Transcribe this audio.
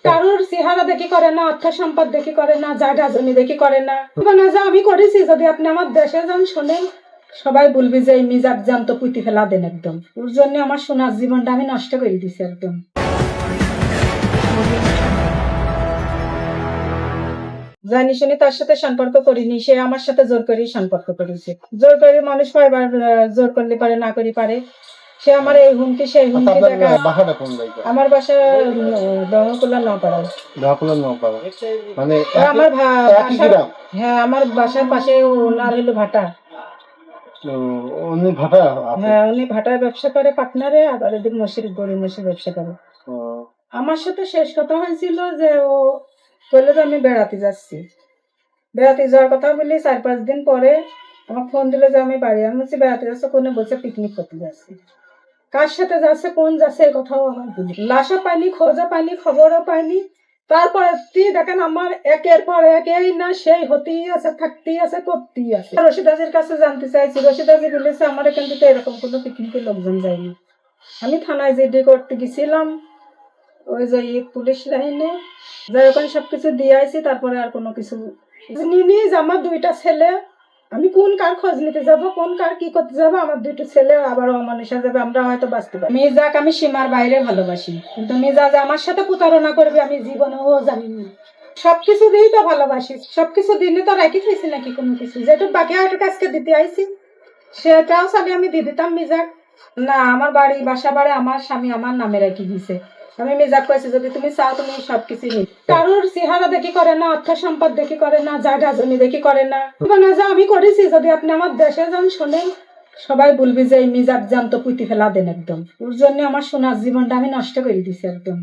কারোর চেহারা দেখি করে না, অর্থ সম্পদ দেখি করে না, জায়গা জমি দেখি করে না। মানে যা আমি করেছি, যদি আপনি আমার দেশে যান শোনেন, সবাই বলবি যে এই মিজাক জান তো পুঁতি ফেলা দেন একদম। ওর জন্য আমার সোনার জীবনটা আমি নষ্ট করে দিছি একদম। জানি শুনি তার সাথে সম্পর্ক করিনি, সে আমার সাথে জোর করেই সম্পর্ক করেছে। জোর করে মানুষ কয়বার জোর করলে পারে, না করি পারে। সে আমার এই হুমকি সেই হুমকি দেখা। আমার বাসা দহকুলা নপাড়ায়। মানে আমার হ্যাঁ, আমার বাসার পাশে ওনার হলো ভাটা। উনি ভাটা? হ্যাঁ, উনি ভাটায় ব্যবসা করে পাটনারে, আবার এদিক মসির গরু মসির ব্যবসা করে। আমার সাথে শেষ কথা হয়েছিল যে ও বললো যে আমি বেড়াতে যাচ্ছি। বেড়াতে যাওয়ার কথা বলি 4-5 দিন পরে আমার ফোন দিলে যে আমি বাড়ি। আমি বলছি বেড়াতে যাচ্ছে, কোনে? বলছে পিকনিক করতে যাচ্ছি। কার সাথে যাচ্ছে, কোন যাচ্ছে, এই কথাও আমার বলি। লাশও পাইনি, খোঁজও পাইনি, খবরও পাইনি। তারপরে দেখেন আমার একের পর এক এই না সেই হতেই আছে, থাকতেই আছে, করতেই আছে। রশিদাজির কাছে জানতে চাইছি, রশিদাজি বলেছে আমার এখান থেকে এরকম কোনো পিকনিকের লোকজন যায়নি। আমি থানায় জিডি করতে গেছিলাম, ওই যে পুলিশ লাইনে যাই, ওখানে সবকিছু দিয়ে আইছি। তারপরে আর কোনো কিছু নিয়ে আমার 2টা ছেলে, আমি কোন কার খোঁজ নিতে যাব, কোন কার কি করতে যাব, আমার 2টা ছেলে আবার অমানুষা যাবে, আমরা হয়তো বাঁচতে পারি। মিজাক আমি সীমার বাইরে ভালোবাসি, কিন্তু মিজা যে আমার সাথে প্রতারণা করবে আমি জীবনেও জানি না। সবকিছু দিয়েই তো ভালোবাসি, সবকিছু দিলে তো রাখি ফেছি নাকি কোনো কিছু, যেটুকু বাকি হয়তো কাজকে দিতে আইছি সেটাও চাইলে আমি দিয়ে দিতাম মিজাক। না, আমার বাড়ি বাসা বাড়ি আমার স্বামী আমার নামে রেখে দিয়েছে। আমি মিজাক কইছি যদি তুমি চাও তুমি সবকিছু নি। কারোর চেহারা দেখি করে না, অর্থ সম্পদ দেখি করে না, জায়গা জমি দেখি করে না। মানে যা আমি করেছি, যদি আপনি আমার দেশে যান শোনেন, সবাই বলবি যে এই মিজাক জান তো পুঁতি ফেলা দেন একদম। ওর জন্য আমার সোনার জীবনটা আমি নষ্ট করে দিছি একদম।